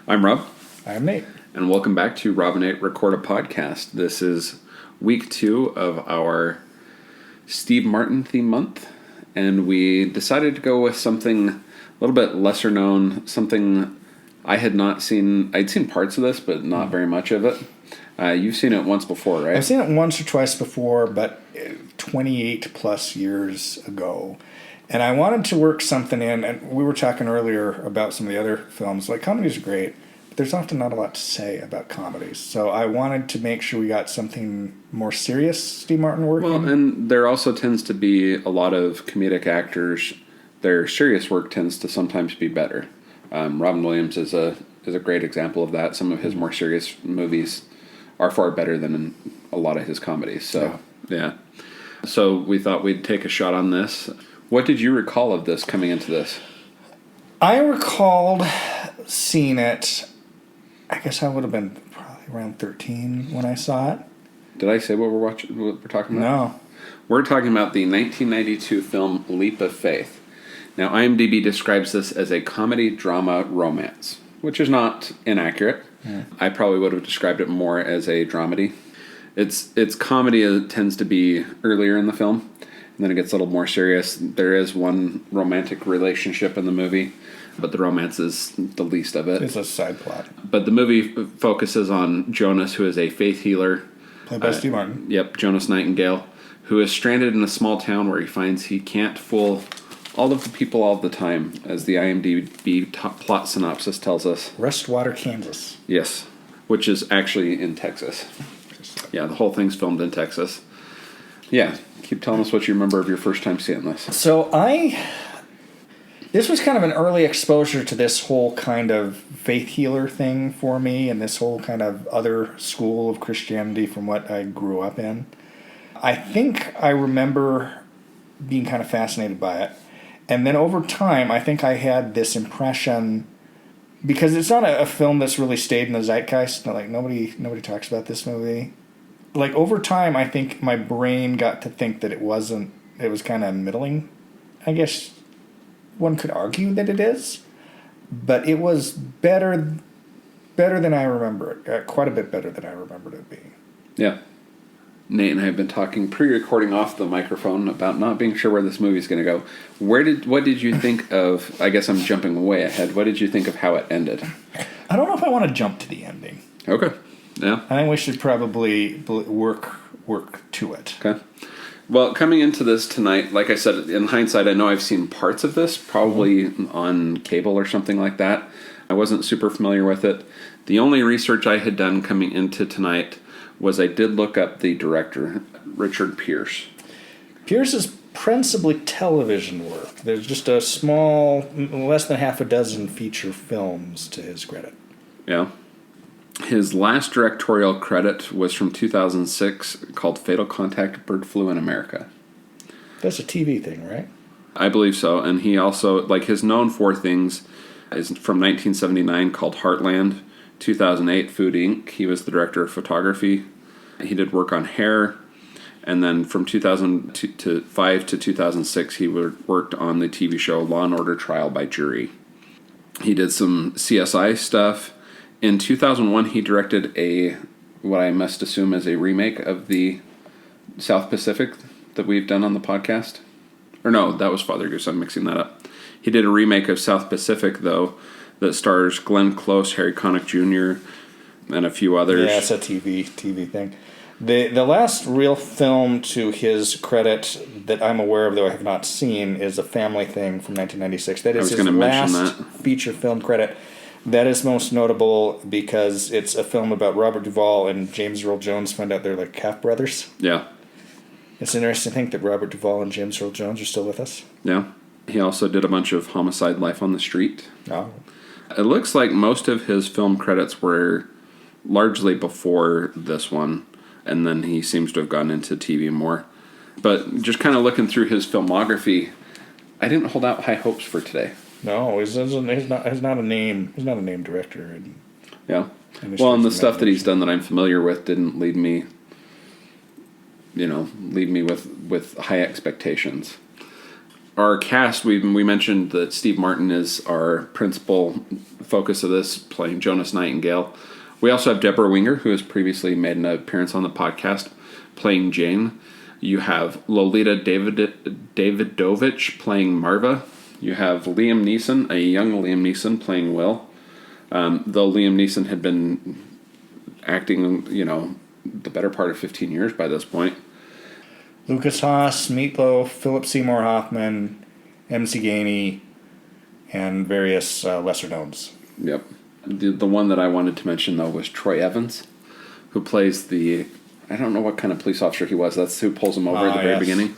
I'm Rob. I'm Nate. And welcome back to Rob and Nate Record a Podcast. This is week 2 of our Steve Martin theme month. And we decided to go with something a little bit lesser known, something I had not seen. I'd seen parts of this, but not very much of it. You've seen it once before, right? I've seen it once or twice before, but 28 plus years ago. And I wanted to work something in, and we were talking earlier about some of the other films. Like, comedies are great, but there's often not a lot to say about comedies. So I wanted to make sure we got something more serious, Steve Martin working. Well, and there also tends to be a lot of comedic actors. Their serious work tends to sometimes be better. Robin Williams is a great example of that. Some of his more serious movies are far better than a lot of his comedies. So, yeah. So we thought we'd take a shot on this. What did you recall of this coming into this? I recalled seeing it, I guess I would have been probably around 13 when I saw it. Did I say what we're talking about? No. We're talking about the 1992 film Leap of Faith. Now, IMDb describes this as a comedy, drama, romance, which is not inaccurate. Yeah. I probably would have described it more as a dramedy. It's comedy. It tends to be earlier in the film, and then it gets a little more serious. There is one romantic relationship in the movie, but the romance is the least of it. It's a side plot. But the movie focuses on Jonas, who is a faith healer. Played by Steve Martin. Yep, Jonas Nightingale, who is stranded in a small town where he finds he can't fool all of the people all the time, as the IMDb plot synopsis tells us. Restwater, Kansas. Yes, which is actually in Texas. Yeah, the whole thing's filmed in Texas. Yeah, keep telling us what you remember of your first time seeing this. So this was kind of an early exposure to this whole kind of faith healer thing for me, and this whole kind of other school of Christianity from what I grew up in. I think I remember being kind of fascinated by it. And then over time, I think I had this impression, because it's not a film that's really stayed in the zeitgeist. Like, nobody talks about this movie. Like, over time, I think my brain got to think that it was kind of middling. I guess one could argue that it is, but it was better than I remember it. Quite a bit better than I remembered it being. Yeah. Nate and I have been talking pre-recording off the microphone about not being sure where this movie's going to go. What did you think of, I guess I'm jumping way ahead, what did you think of how it ended? I don't know if I want to jump to the ending. Okay. Yeah. I think we should probably work to it. Okay. Well, coming into this tonight, like I said, in hindsight, I know I've seen parts of this, probably on cable or something like that. I wasn't super familiar with it. The only research I had done coming into tonight was I did look up the director, Richard Pierce. Pierce is principally television work. There's just a small, less than half a dozen feature films to his credit. Yeah. His last directorial credit was from 2006 called Fatal Contact: Bird Flu in America. That's a TV thing, right? I believe so. And he also, like, his known for things is from 1979 called Heartland, 2008 Food Inc. He was the director of photography. He did work on Hair. And then from 2005 to 2006, he worked on the TV show Law & Order Trial by Jury. He did some CSI stuff. In 2001, he directed what I must assume is a remake of the South Pacific that we've done on the podcast. Or no, that was Father Goose. I'm mixing that up. He did a remake of South Pacific, though, that stars Glenn Close, Harry Connick Jr., and a few others. Yeah, it's a TV thing. The last real film to his credit that I'm aware of, though I have not seen, is A Family Thing from 1996. That is his last feature film credit. That is most notable because it's a film about Robert Duvall and James Earl Jones find out they're like half brothers. Yeah. It's interesting to think that Robert Duvall and James Earl Jones are still with us. Yeah. He also did a bunch of Homicide: Life on the Street. Oh. It looks like most of his film credits were largely before this one, and then he seems to have gone into TV more. But just kind of looking through his filmography, I didn't hold out high hopes for today. No, he's not a name. He's not a name director. Yeah. Well, and the stuff that he's done that I'm familiar with didn't leave me with high expectations. our cast, we mentioned that Steve Martin is our principal focus of this, playing Jonas Nightingale. We also have Deborah Winger, who has previously made an appearance on the podcast, playing Jane. You have Lolita Davidovich playing Marva. You have Liam Neeson, a young Liam Neeson, playing Will. Though Liam Neeson had been acting, the better part of 15 years by this point. Lucas Haas, Meatloaf, Philip Seymour Hoffman, MC Gainey, and various lesser knowns. Yep. The one that I wanted to mention, though, was Troy Evans, who plays I don't know what kind of police officer he was. That's who pulls him over at the very beginning.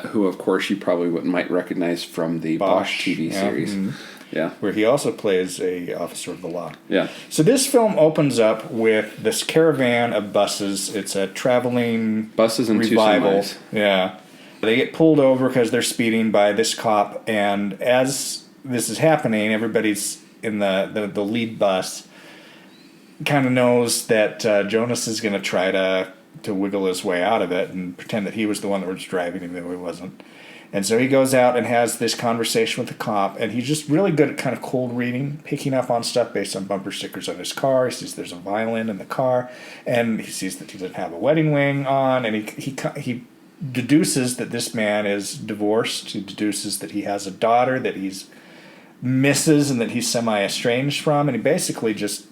Who, of course, you probably might recognize from the Bosch TV series. Mm-hmm. Yeah. Where he also plays a officer of the law. Yeah. So this film opens up with this caravan of buses. It's a traveling buses and revival. 2 semis. Yeah. They get pulled over because they're speeding by this cop, and as this is happening, everybody's in the lead bus kind of knows that Jonas is going to try to wiggle his way out of it and pretend that he was the one that was driving him, though he wasn't. And so he goes out and has this conversation with the cop, and he's just really good at kind of cold reading, picking up on stuff based on bumper stickers on his car. He sees there's a violin in the car, and he sees that he doesn't have a wedding ring on, and he deduces that this man is divorced. He deduces that he has a daughter that he's misses and that he's semi-estranged from, and he basically just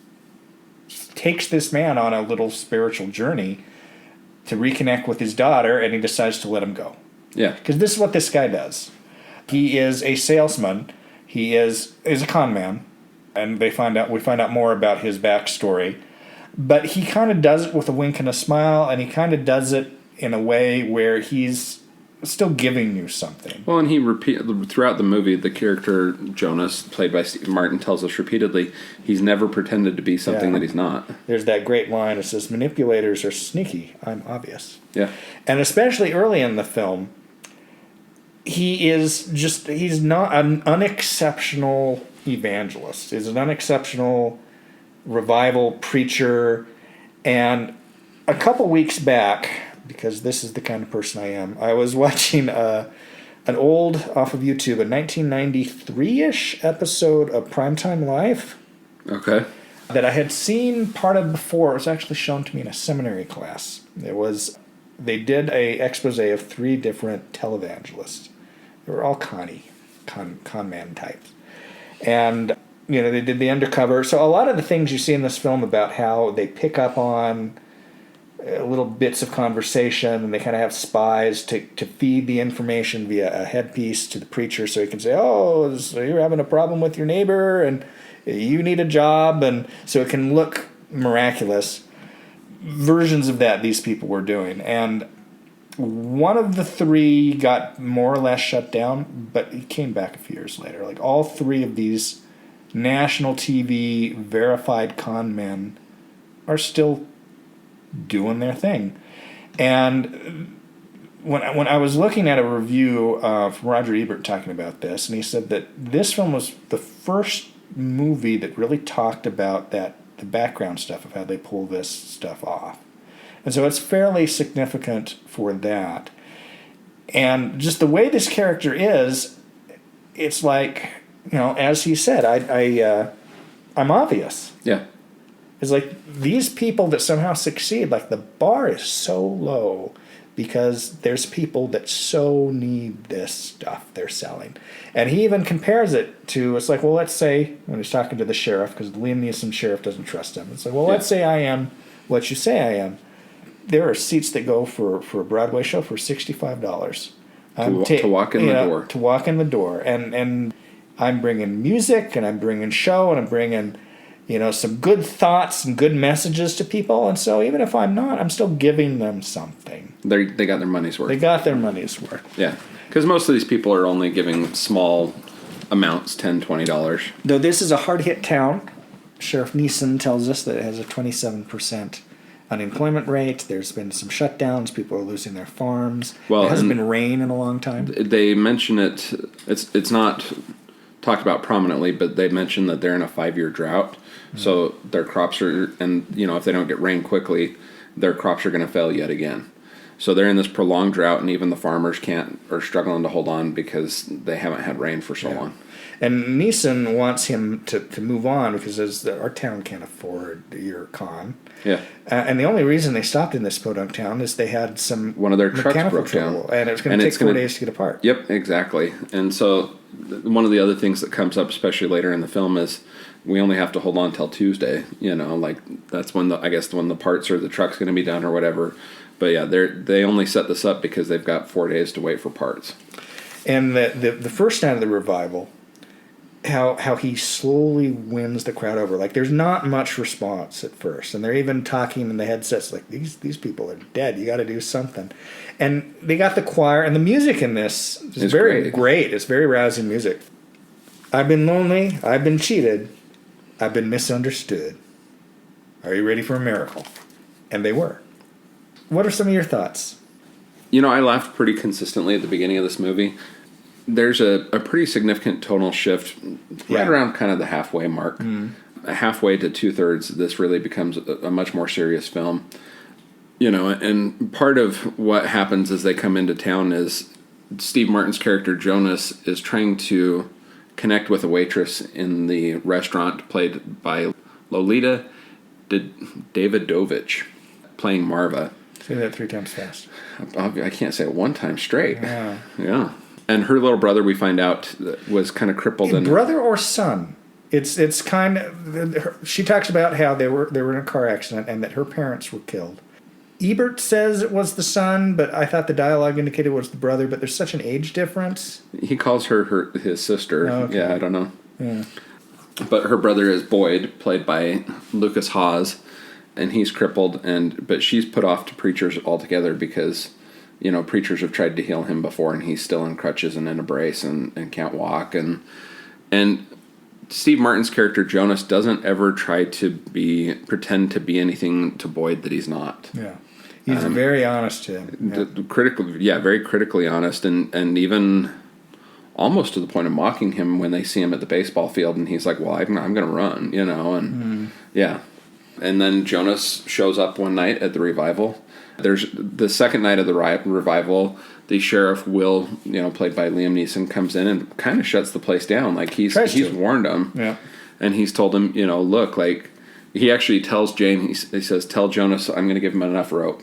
takes this man on a little spiritual journey to reconnect with his daughter, and he decides to let him go. Yeah. Because this is what this guy does. He is a salesman. He is a con man, and we find out more about his backstory. But he kind of does it with a wink and a smile, and he kind of does it in a way where he's still giving you something. Well, and throughout the movie, the character Jonas, played by Steve Martin, tells us repeatedly he's never pretended to be something that he's not. There's that great line that says, "Manipulators are sneaky, I'm obvious." Yeah. And especially early in the film, he's not an unexceptional evangelist. He's an unexceptional revival preacher. And a couple weeks back, because this is the kind of person I am, I was watching an old, off of YouTube, a 1993-ish episode of Primetime Live. Okay. That I had seen part of before. It was actually shown to me in a seminary class. They did a expose of 3 different televangelists. They were all con man types. And, they did the undercover. So a lot of the things you see in this film about how they pick up on little bits of conversation, and they kind of have spies to feed the information via a headpiece to the preacher, so he can say, "Oh, so you're having a problem with your neighbor, and you need a job," and so it can look miraculous. Versions of that these people were doing, and one of the 3 got more or less shut down, but he came back a few years later. Like all 3 of these national TV verified con men are still doing their thing. And when I was looking at a review from Roger Ebert talking about this, and he said that this film was the first movie that really talked about the background stuff of how they pull this stuff off. And so it's fairly significant for that. And just the way this character is, it's like, as he said, I'm obvious. Yeah. It's like these people that somehow succeed, like the bar is so low because there's people that so need this stuff they're selling. And he even compares it to, it's like, well, let's say, when he's talking to the sheriff, because Liam Neeson sheriff doesn't trust him. It's like, well, let's say I am what you say I am. There are seats that go for a Broadway show for $65. To walk in the door. To walk in the door. And I'm bringing music, and I'm bringing show, and I'm bringing some good thoughts and good messages to people. And so even if I'm not, I'm still giving them something. They got their money's worth. They got their money's worth. Yeah. Because most of these people are only giving small amounts, $10, $20. Though this is a hard-hit town, Sheriff Neeson tells us that it has a 27% unemployment rate. There's been some shutdowns. People are losing their farms. Well, it hasn't been rain in a long time. They mention it. It's not talked about prominently, but they mention that they're in a 5-year drought. So their crops are, and if they don't get rain quickly, their crops are going to fail yet again. So they're in this prolonged drought, and even the farmers are struggling to hold on because they haven't had rain for so long. And Neeson wants him to move on because our town can't afford your con. Yeah. And the only reason they stopped in this podunk town is they had one of their trucks broke trouble, down. and it was going to take 4 days to get apart. Yep, exactly. And so one of the other things that comes up, especially later in the film, is we only have to hold on till Tuesday. Like that's when when the parts or the truck's going to be done or whatever. But yeah, they only set this up because they've got 4 days to wait for parts. And the first night of the revival, how he slowly wins the crowd over. Like, there's not much response at first, and they're even talking in the headsets like, these people are dead. You got to do something. And they got the choir, and the music in this is very great. It's very rousing music. I've been lonely. I've been cheated. I've been misunderstood. Are you ready for a miracle? And they were. What are some of your thoughts? I laughed pretty consistently at the beginning of this movie. There's a pretty significant tonal shift right around kind of the halfway mark. Halfway to 2/3, this really becomes a much more serious film. And part of what happens as they come into town is Steve Martin's character Jonas is trying to connect with a waitress in the restaurant played by Lolita Davidovich, playing Marva. Say that 3 times fast. I can't say it 1 time straight. Yeah. And her little brother, we find out, was kind of crippled. Brother or son? It's kind of. She talks about how they were in a car accident and that her parents were killed. Ebert says it was the son, but I thought the dialogue indicated it was the brother. But there's such an age difference. He calls her his sister. Oh, okay. Yeah, I don't know. Yeah. But her brother is Boyd, played by Lucas Haas, and he's crippled. But she's put off to preachers altogether because preachers have tried to heal him before, and he's still in crutches and in a brace and can't walk. And Steve Martin's character Jonas doesn't ever try to pretend to be anything to Boyd that he's not. Yeah, he's very honest to him. Yeah. Very critically honest, and even almost to the point of mocking him when they see him at the baseball field, and he's like, "Well, I'm going to run," yeah. And then Jonas shows up one night at the revival. There's the second night of the revival. The sheriff, Will, played by Liam Neeson, comes in and kind of shuts the place down. Like he's warned him, and he's told him, look, like he actually tells Jane. He says, "Tell Jonas I'm going to give him enough rope."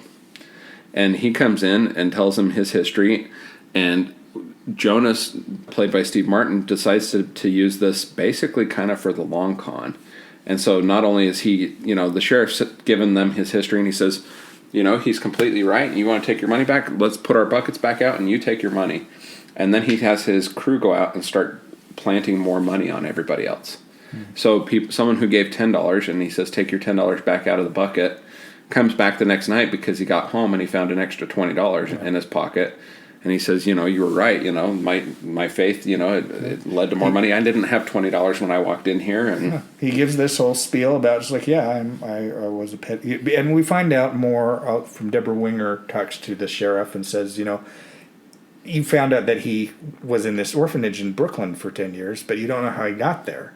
And he comes in and tells him his history, and Jonas, played by Steve Martin, decides to use this basically kind of for the long con. And so not only is he, the sheriff's given them his history, and he says, he's completely right. You want to take your money back? Let's put our buckets back out and you take your money. And then he has his crew go out and start planting more money on everybody else. So someone who gave $10 and he says, take your $10 back out of the bucket, comes back the next night because he got home and he found an extra $20 in his pocket. And he says, you were right. My faith, it led to more money. I didn't have $20 when I walked in here. And he gives this whole spiel about just like, I was a pet. And we find out more from Deborah Winger talks to the sheriff and says, you found out that he was in this orphanage in Brooklyn for 10 years, but you don't know how he got there.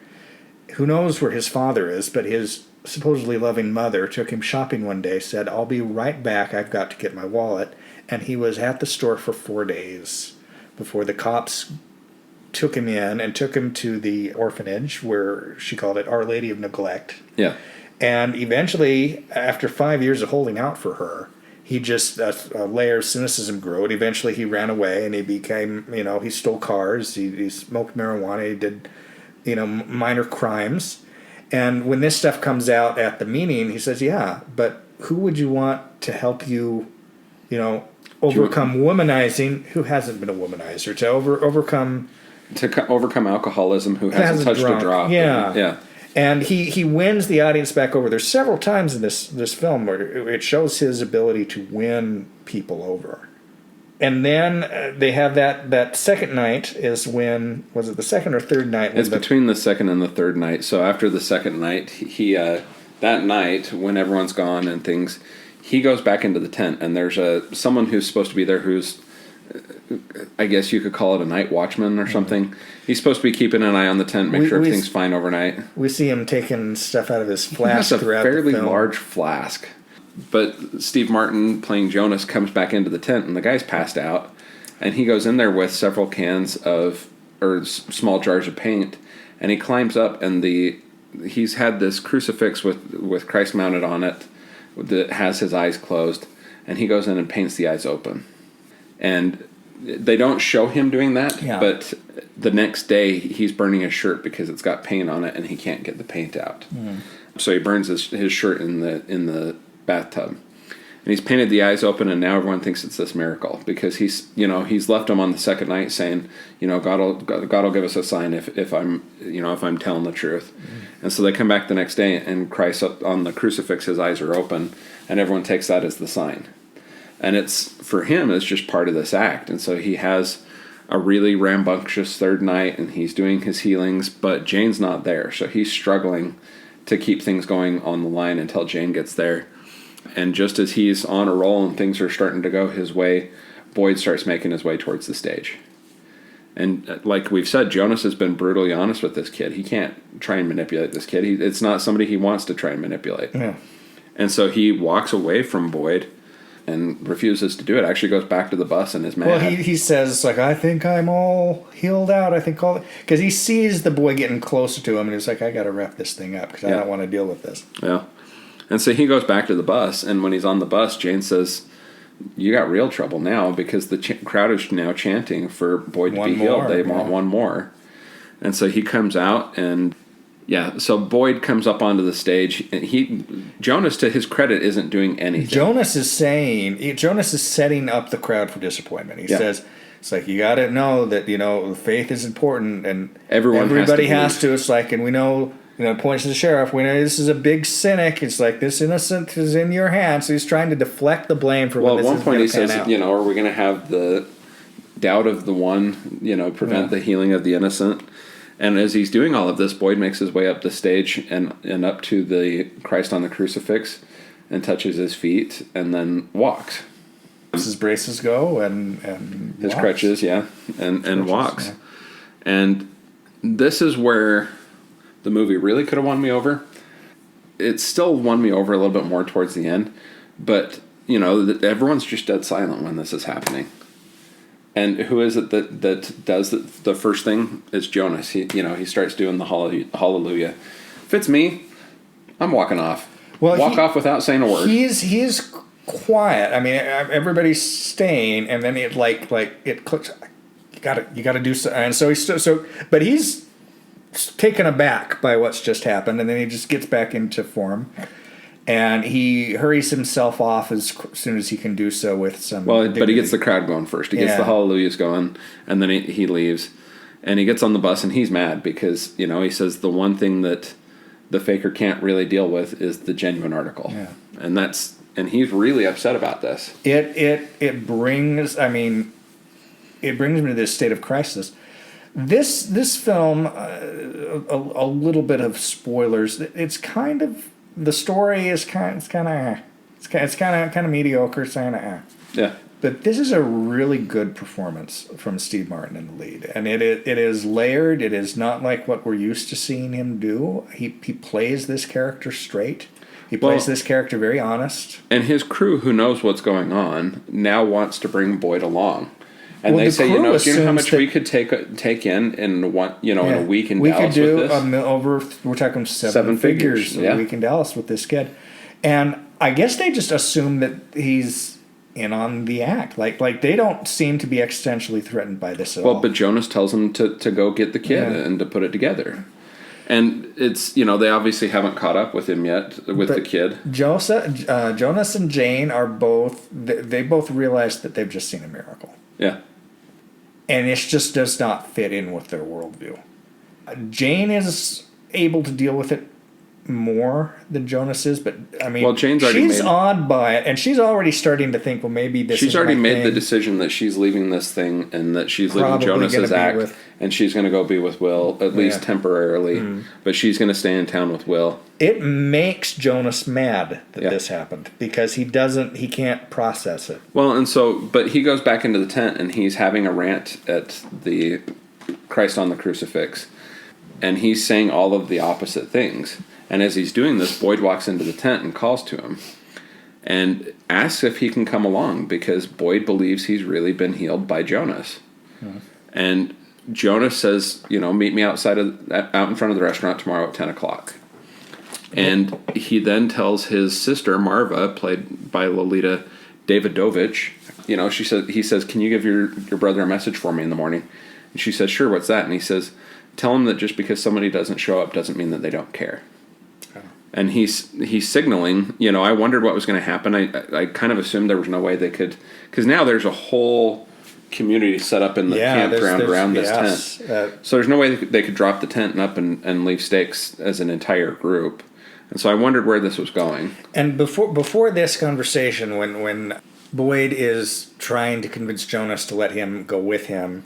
Who knows where his father is, but his supposedly loving mother took him shopping one day, said, I'll be right back. I've got to get my wallet. And he was at the store for 4 days before the cops took him in and took him to the orphanage where she called it Our Lady of Neglect. Yeah. And eventually, after 5 years of holding out for her, he just, a layer of cynicism grew. And eventually he ran away and he became, he stole cars, he smoked marijuana, he did, minor crimes. And when this stuff comes out at the meeting, he says, yeah, but who would you want to help you, overcome womanizing? Who hasn't been a womanizer? To overcome alcoholism, who hasn't touched a drop. Yeah. And he wins the audience back over. There's several times in this film where it shows his ability to win people over. And then they have that second night is when, was it the second or third night? It's between the second and the third night. So after the second night, he that night when everyone's gone and things, he goes back into the tent, and there's someone who's supposed to be there who's, I guess you could call it a night watchman or something. He's supposed to be keeping an eye on the tent, make sure everything's fine overnight. We see him taking stuff out of his flask throughout the film. Fairly large flask. But Steve Martin, playing Jonas, comes back into the tent, and the guy's passed out. And he goes in there with several cans of, or small jars of paint, and he climbs up, and he's had this crucifix with Christ mounted on it that has his eyes closed, and he goes in and paints the eyes open. And they don't show him doing that, but the next day he's burning his shirt because it's got paint on it, and he can't get the paint out. So he burns his shirt in the bathtub. And he's painted the eyes open, and now everyone thinks it's this miracle because he's left them on the second night saying, God will give us a sign if I'm telling the truth. And so they come back the next day, and Christ up on the crucifix, his eyes are open, and everyone takes that as the sign. And for him, it's just part of this act. And so he has a really rambunctious third night, and he's doing his healings, but Jane's not there, so he's struggling to keep things going on the line until Jane gets there. And just as he's on a roll and things are starting to go his way, Boyd starts making his way towards the stage. And like we've said, Jonas has been brutally honest with this kid. He can't try and manipulate this kid. It's not somebody he wants to try and manipulate. Yeah. And so he walks away from Boyd and refuses to do it. Actually goes back to the bus and is mad. Well, he says, like, I think I'm all healed out. I think because he sees the boy getting closer to him, and he's like, I got to wrap this thing up because I don't want to deal with this. Yeah. And so he goes back to the bus, and when he's on the bus, Jane says, you got real trouble now because the crowd is now chanting for Boyd to be healed. They want one more. And so he comes out, and so Boyd comes up onto the stage, and Jonas, to his credit, isn't doing anything. Jonas is setting up the crowd for disappointment. He says, it's like, you got to know that, faith is important, and everybody has to. It's like, and we know, points to the sheriff, we know this is a big cynic. It's like, this innocent is in your hands. So he's trying to deflect the blame for at one point he says, are we going to have the doubt of the one, prevent the healing of the innocent? And as he's doing all of this, Boyd makes his way up the stage and up to the Christ on the crucifix and touches his feet and then walks. His braces go and his walks. Crutches, and walks. Yeah. And this is where the movie really could have won me over. It still won me over a little bit more towards the end, but everyone's just dead silent when this is happening. And who is it that does the first thing? It's Jonas. He starts doing the hallelujah. If it's me, I'm walking off. Walk off without saying a word. He's quiet. I mean, everybody's staying, and then it clicks. You got to do so. And so but he's taken aback by what's just happened, and then he just gets back into form. And he hurries himself off as soon as he can do so with some... but he gets the crowd going first. He gets the hallelujahs going, and then he leaves. And he gets on the bus, and he's mad because, he says the one thing that the faker can't really deal with is the genuine article. Yeah. And he's really upset about this. It brings me to this state of crisis. This film, a little bit of spoilers. It's kind of... The story is kind of mediocre. It's kind of yeah. But this is a really good performance from Steve Martin in the lead, and it is layered. It is not like what we're used to seeing him do. He plays this character straight. He plays this character very honest. And his crew, who knows what's going on, now wants to bring Boyd along. And they say, do you know how much we could take in in a week in Dallas with this? We're talking seven figures a week in Dallas with this kid. And I guess they just assume that he's in on the act. Like they don't seem to be existentially threatened by this at all. Well, but Jonas tells him to go get the kid and to put it together. And it's, they obviously haven't caught up with him yet, with the kid. Jonas and Jane are they both realize that they've just seen a miracle. Yeah. And it just does not fit in with their worldview. Jane is able to deal with it more than Jonas is, but I mean, she's awed by it, and she's already starting to think, well, maybe this. She's already made the decision that she's leaving this thing, and that she's leaving Jonas's act, and she's going to go be with Will at least temporarily, but she's going to stay in town with Will. It makes Jonas mad that this happened because he can't process it. Well, and so, but he goes back into the tent, and he's having a rant at the Christ on the crucifix, and he's saying all of the opposite things. And as he's doing this, Boyd walks into the tent and calls to him. and asks if he can come along because Boyd believes he's really been healed by Jonas. And Jonas says, meet me out in front of the restaurant tomorrow at 10 o'clock. And he then tells his sister, Marva, played by Lolita Davidovich, he says, can you give your brother a message for me in the morning? And she says, sure, what's that? And he says, tell him that just because somebody doesn't show up doesn't mean that they don't care. Oh. And he's signaling, I wondered what was going to happen. I kind of assumed there was no way they could, because now there's a whole community set up in the campground around this tent. So there's no way they could drop the tent up and leave stakes as an entire group. And so I wondered where this was going. And before this conversation, when Boyd is trying to convince Jonas to let him go with him,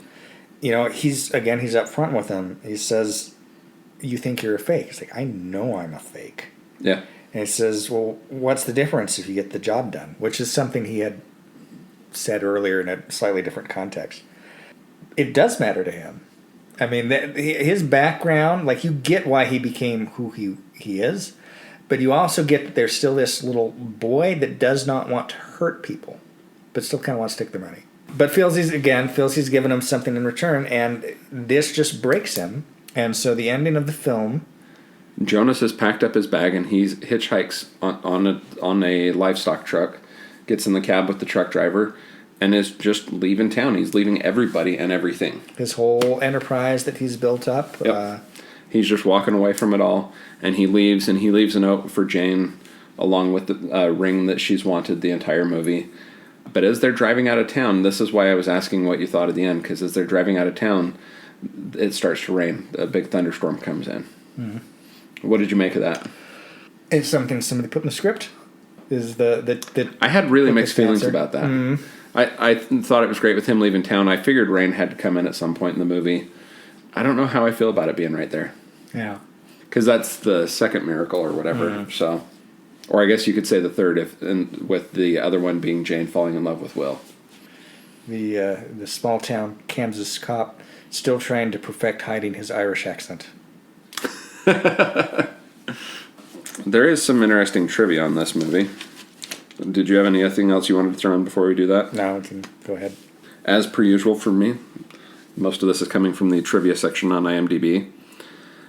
he's up front with him. He says, you think you're a fake? He's like, I know I'm a fake. Yeah. And he says, well, what's the difference if you get the job done? Which is something he had said earlier in a slightly different context. It does matter to him. I mean, his background, you get why he became who he is, but you also get that there's still this little boy that does not want to hurt people, but still kind of wants to take their money. But feels he's given him something in return, and this just breaks him. And so the ending of the film, Jonas has packed up his bag and he hitchhikes on a livestock truck, gets in the cab with the truck driver, and is just leaving town. He's leaving everybody and everything. His whole enterprise that he's built up. Yep. He's just walking away from it all, and he leaves a note for Jane along with the ring that she's wanted the entire movie. But as they're driving out of town, this is why I was asking what you thought at the end, because as they're driving out of town, it starts to rain. A big thunderstorm comes in. Mm-hmm. What did you make of that? It's something somebody put in the script. I had really mixed feelings about that. Mm-hmm. I thought it was great with him leaving town. I figured rain had to come in at some point in the movie. I don't know how I feel about it being right there. Yeah. Because that's the second miracle or whatever. Mm-hmm. So, or I guess you could say the third, with the other one being Jane falling in love with Will. The small town Kansas cop still trying to perfect hiding his Irish accent. There is some interesting trivia on this movie. Did you have anything else you wanted to throw in before we do that? No, we can go ahead. As per usual for me, most of this is coming from the trivia section on IMDb.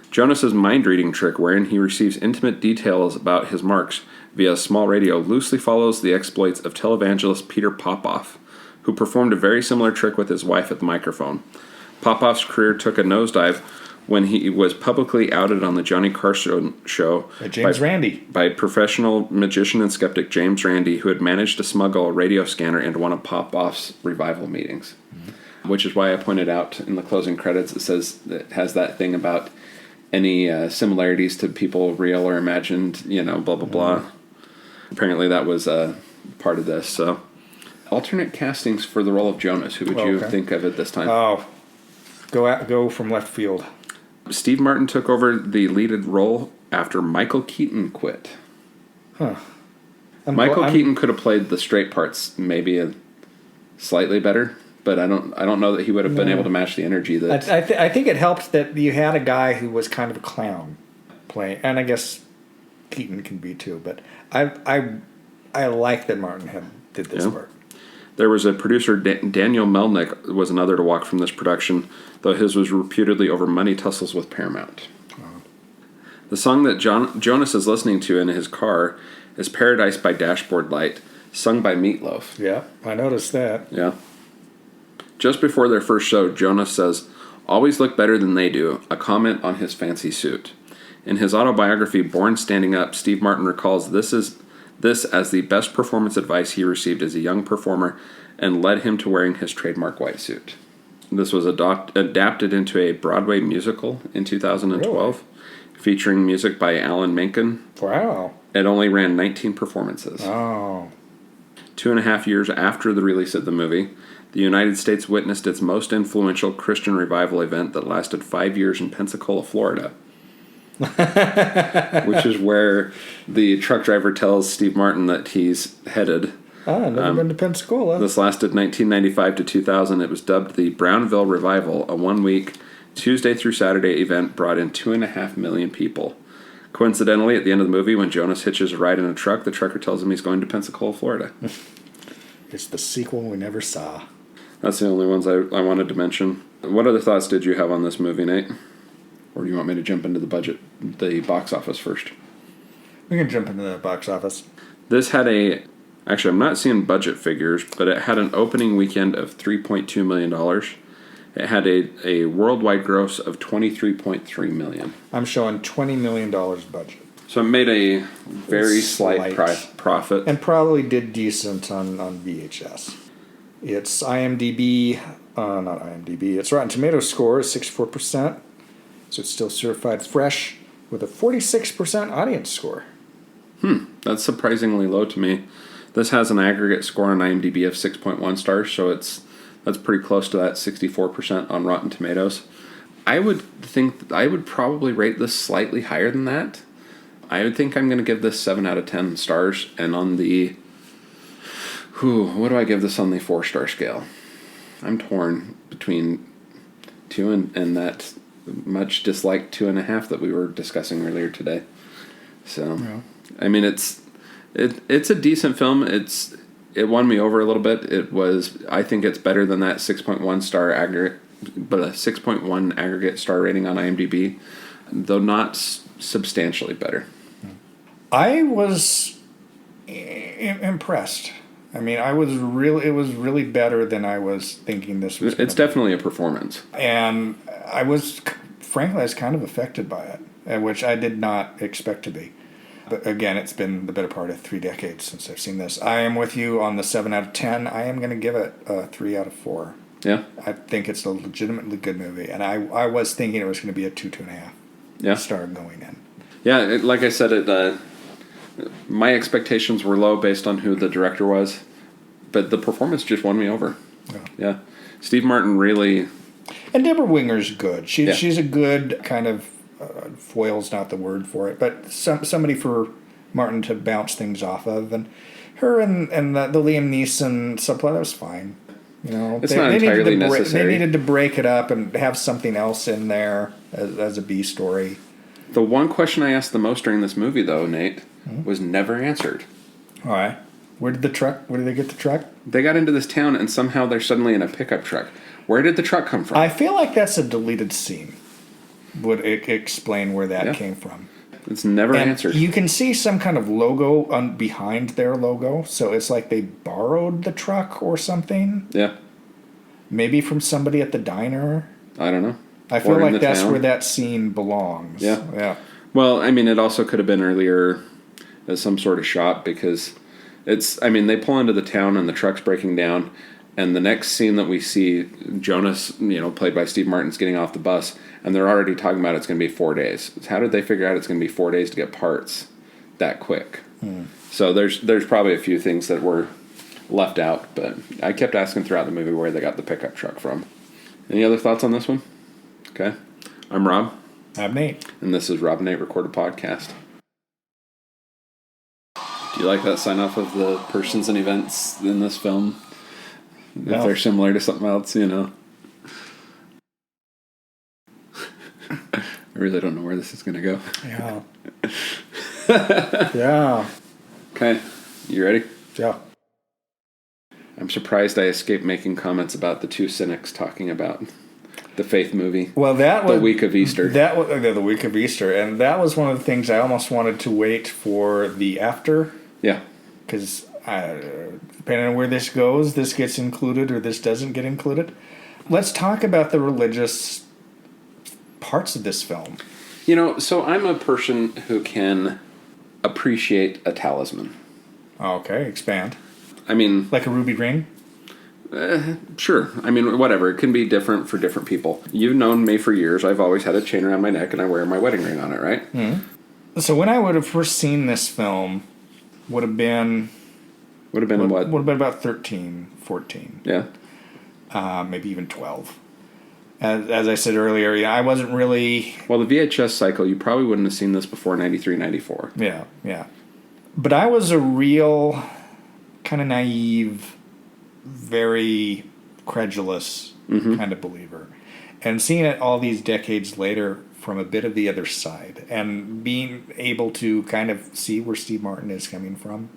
Jonas's mind-reading trick, wherein he receives intimate details about his marks via a small radio, loosely follows the exploits of televangelist Peter Popoff, who performed a very similar trick with his wife at the microphone. Popoff's career took a nosedive when he was publicly outed on the Johnny Carson show by professional magician and skeptic James Randi, who had managed to smuggle a radio scanner into one of Popoff's revival meetings. Mm-hmm. Which is why I pointed out in the closing credits, it has that thing about any similarities to people real or imagined, blah, blah, blah. Mm-hmm. Apparently that was part of this. So, alternate castings for the role of Jonas. Who would you think of at this time? Oh, go from left field. Steve Martin took over the lead role after Michael Keaton quit. Huh. Michael Keaton could have played the straight parts maybe slightly better, but I don't know that he would have been able to match the energy that. I think it helped that you had a guy who was kind of a clown playing, and I guess Keaton can be too. But I like that Martin did this part. There was a producer, Daniel Melnick, was another to walk from this production, though his was reputedly over money tussles with Paramount. Oh. The song that Jonas is listening to in his car is Paradise by Dashboard Light, sung by Meatloaf. Yeah, I noticed that. Yeah. Just before their first show, Jonas says, "Always look better than they do," a comment on his fancy suit. In his autobiography, Born Standing Up, Steve Martin recalls this as the best performance advice he received as a young performer and led him to wearing his trademark white suit. This was adapted into a Broadway musical in 2012, featuring music by Alan Menken. Wow. It only ran 19 performances. Oh. 2.5 years after the release of the movie, the United States witnessed its most influential Christian revival event that lasted 5 years in Pensacola, Florida. Which is where the truck driver tells Steve Martin that he's headed. I've never been to Pensacola. This lasted 1995 to 2000. It was dubbed the Brownville Revival. A 1-week, Tuesday through Saturday event brought in 2.5 million people. Coincidentally, at the end of the movie, when Jonas hitches a ride in a truck, the trucker tells him he's going to Pensacola, Florida. It's the sequel we never saw. That's the only ones I wanted to mention. What other thoughts did you have on this movie, Nate? Or do you want me to jump into the box office first? We can jump into the box office. This had actually, I'm not seeing budget figures, but it had an opening weekend of $3.2 million. It had a worldwide gross of $23.3 million. I'm showing $20 million budget. So it made a very slight profit. And probably did decent on VHS. Its IMDb, not IMDb, its Rotten Tomatoes score is 64%. So it's still certified fresh with a 46% audience score. That's surprisingly low to me. This has an aggregate score on IMDb of 6.1 stars, so that's pretty close to that 64% on Rotten Tomatoes. I would think I would probably rate this slightly higher than that. I would think I'm going to give this 7 out of 10 stars, and on the what do I give this on the 4-star scale? I'm torn between 2 and that much disliked 2.5 that we were discussing earlier today. So, yeah. I mean, it's a decent film. It won me over a little bit. I think it's better than that 6.1 star aggregate, but a 6.1 aggregate star rating on IMDb, though not substantially better. I was impressed. I mean, it was really better than I was thinking this was. It's definitely a performance. And I was kind of affected by it, which I did not expect to be. But again, it's been the better part of 3 decades since I've seen this. I am with you on the 7 out of 10. I am going to give it a 3 out of 4. Yeah. I think it's a legitimately good movie. And I was thinking it was going to be a 2.5 star going in. Yeah, like I said, my expectations were low based on who the director was, but the performance just won me over. Yeah. Steve Martin really... And Deborah Winger's good. She's a good kind of... foil's not the word for it, but somebody for Martin to bounce things off of, and her and the Liam Neeson subplot, that was fine. You know, it's not entirely necessary. They needed to break it up and have something else in there as a B story. The one question I asked the most during this movie, though, Nate, was never answered. All right, where did they get the truck? They got into this town, and somehow they're suddenly in a pickup truck. Where did the truck come from? I feel like that's a deleted scene. Would explain where that came from. It's never answered. You can see some kind of logo behind their logo, so it's like they borrowed the truck or something. Yeah. Maybe from somebody at the diner. I don't know. I feel like that's where that scene belongs. Yeah. Yeah. Well, I mean, it also could have been earlier as some sort of shot because they pull into the town and the truck's breaking down, and the next scene that we see, Jonas, played by Steve Martin's getting off the bus, and they're already talking about it's going to be 4 days. How did they figure out it's going to be 4 days to get parts that quick? So there's probably a few things that were left out, but I kept asking throughout the movie where they got the pickup truck from. Any other thoughts on this one? Okay. I'm Rob. I'm Nate. And this is Rob and Nate Record a Podcast. Do you like that sign off of the persons and events in this film? No. If they're similar to something else, I really don't know where this is going to go. Yeah. Yeah. Okay. You ready? Yeah. I'm surprised I escaped making comments about the two cynics talking about the faith movie. Well, that was... The week of Easter. That was the week of Easter. And that was one of the things I almost wanted to wait for the after. Yeah. Because... depending on where this goes, this gets included or this doesn't get included. Let's talk about the religious parts of this film. So I'm a person who can appreciate a talisman. Okay, expand. I mean... Like a ruby ring? Sure. I mean, whatever. It can be different for different people. You've known me for years. I've always had a chain around my neck and I wear my wedding ring on it, right? Mm-hmm. So when I would have first seen this film, would have been what? Would have been about 13, 14. Yeah. Maybe even 12. As I said earlier, I wasn't really... Well, the VHS cycle, you probably wouldn't have seen this before 93, 94. Yeah, yeah. But I was a real kind of naive, very credulous kind of believer. And seeing it all these decades later from a bit of the other side and being able to kind of see where Steve Martin is coming from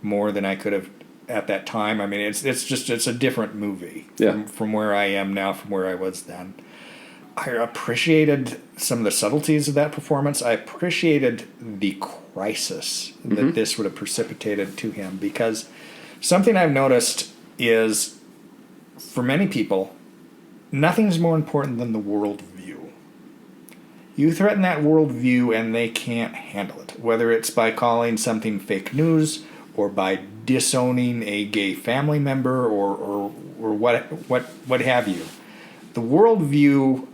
more than I could have at that time. I mean, it's a different movie from where I am now, from where I was then. I appreciated some of the subtleties of that performance. I appreciated the crisis that this would have precipitated to him, because something I've noticed is, for many people, nothing's more important than the worldview. You threaten that worldview and they can't handle it, whether it's by calling something fake news or by disowning a gay family member or what have you. The worldview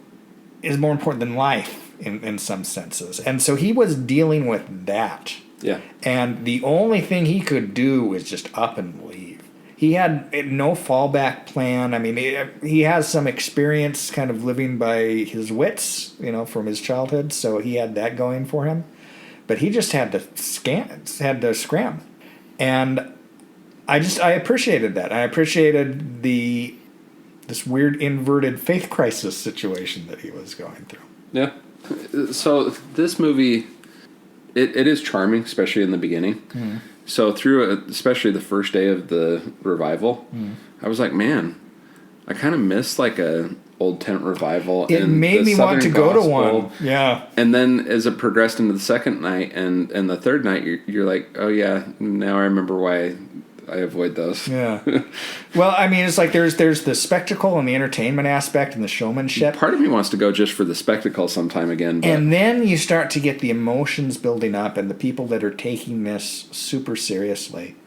is more important than life in some senses. And so he was dealing with that. Yeah. And the only thing he could do was just up and leave. He had no fallback plan. I mean, he has some experience kind of living by his wits, from his childhood, so he had that going for him. But he just had to scram. And I appreciated that. I appreciated this weird inverted faith crisis situation that he was going through. Yeah. So this movie, it is charming, especially in the beginning. Mm. So through especially the first day of the revival, I was like, man, I kind of missed like a old tent revival. It made me want to go to one. Yeah. And then as it progressed into the second night and the third night, you're like, oh yeah, now I remember why I avoid those. Yeah. Well, I mean, it's like there's the spectacle and the entertainment aspect and the showmanship. Part of me wants to go just for the spectacle sometime again. But and then you start to get the emotions building up and the people that are taking this super seriously.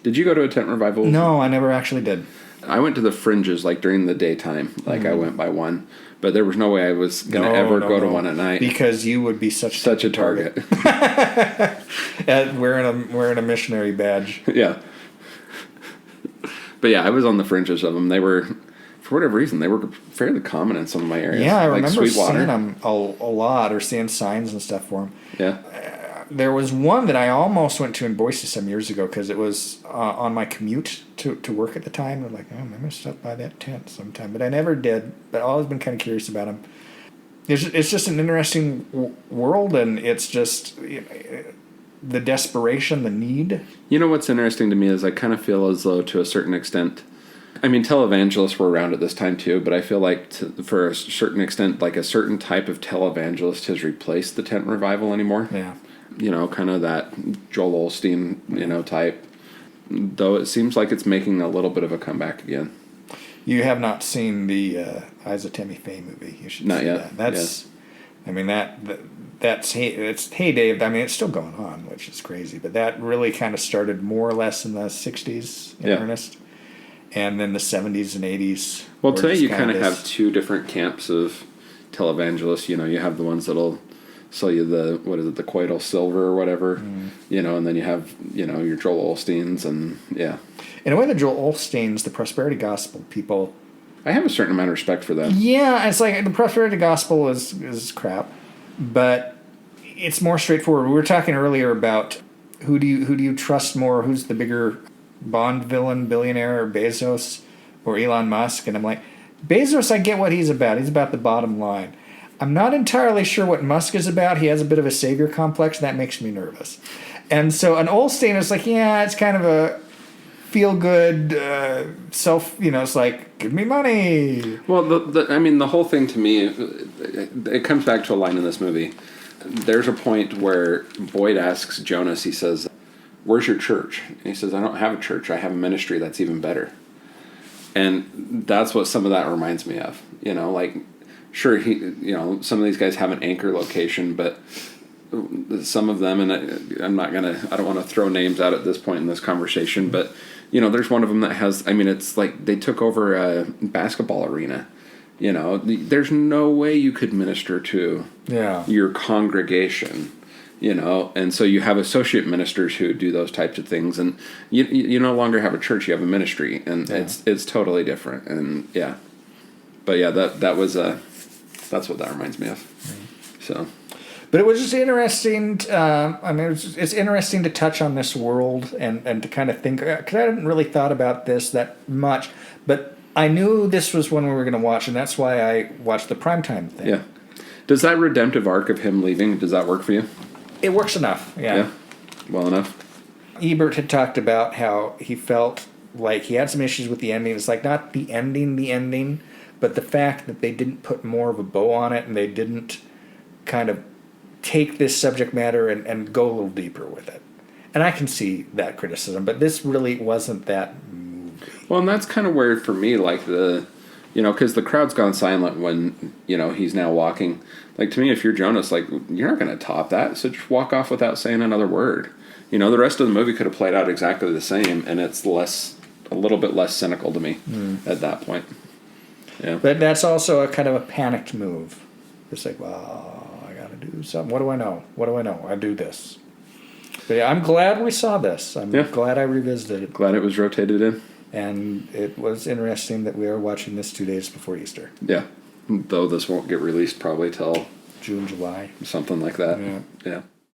Did you go to a tent revival? No, I never actually did. I went to the fringes like during the daytime. Like I went by one. But there was no way I was going to ever go to one at night. Because you would be such a target. wearing a missionary badge. Yeah. But yeah, I was on the fringes of them. They were, for whatever reason, they were fairly common in some of my areas. Yeah, I remember seeing them a lot, or seeing signs and stuff for them. Yeah. There was one that I almost went to in Boise some years ago because it was on my commute to work at the time. I'm like, oh, I'm going to stop by that tent sometime. But I never did. But I've always been kind of curious about them. It's just an interesting world, and it's just the desperation, the need. You know what's interesting to me is I kind of feel as though, to a certain extent, I mean, televangelists were around at this time too, but I feel like for a certain extent, like a certain type of televangelist has replaced the tent revival anymore. Yeah. Kind of that Joel Osteen, type. Though it seems like it's making a little bit of a comeback again. You have not seen the Eyes of Tammy Faye movie. You should not see yet. That. That's, I mean, it's heyday. I mean, it's still going on, which is crazy. But that really kind of started more or less in the 60s in earnest. And then the 70s and 80s. Well, today you kind of have two different camps of televangelists. You have the ones that'll sell you the coital silver or whatever, and then you have, your Joel Osteens and, yeah. In a way, the Joel Osteens, the prosperity gospel people... I have a certain amount of respect for them. Yeah, it's like the prosperity gospel is crap, but it's more straightforward. We were talking earlier about who do you trust more? Who's the bigger Bond villain, billionaire, or Bezos or Elon Musk? And I'm like, Bezos, I get what he's about. He's about the bottom line. I'm not entirely sure what Musk is about. He has a bit of a savior complex, and that makes me nervous. And so an Olstein is like, yeah, it's kind of a feel-good, it's like, give me money. Well, the whole thing to me, it comes back to a line in this movie. There's a point where Boyd asks Jonas, he says, where's your church? And he says, I don't have a church. I have a ministry that's even better. And that's what some of that reminds me of. Sure, some of these guys have an anchor location, but some of them, and I don't want to throw names out at this point in this conversation, but, there's one of them that has, it's like they took over a basketball arena. There's no way you could minister to your congregation, and so you have associate ministers who do those types of things, and you no longer have a church, you have a ministry, and it's totally different, and yeah. But yeah, that's what that reminds me of. So, but it was just interesting. It's interesting to touch on this world and to kind of think, because I hadn't really thought about this that much. But I knew this was one we were going to watch, and that's why I watched the primetime thing. Yeah, Does that redemptive arc of him leaving, does that work for you? It works enough, Yeah. Well enough. Ebert had talked about how he felt like he had some issues with the ending. It's like not the ending, but the fact that they didn't put more of a bow on it and they didn't kind of take this subject matter and go a little deeper with it. And I can see that criticism, but this really wasn't that movie. Well, and that's kind of weird for me, like because the crowd's gone silent when, he's now walking. Like, to me, if you're Jonas, like, you're not going to top that, so just walk off without saying another word. The rest of the movie could have played out exactly the same, and it's a little bit less cynical to me at that point. Yeah. But that's also a kind of a panicked move. It's like, well, I got to do something. What do I know? I do this. But yeah, I'm glad we saw this. I'm glad I revisited it. Glad it was rotated in. And it was interesting that we are watching this 2 days before Easter. Yeah. Though this won't get released probably till June, July. Something like that. Yeah.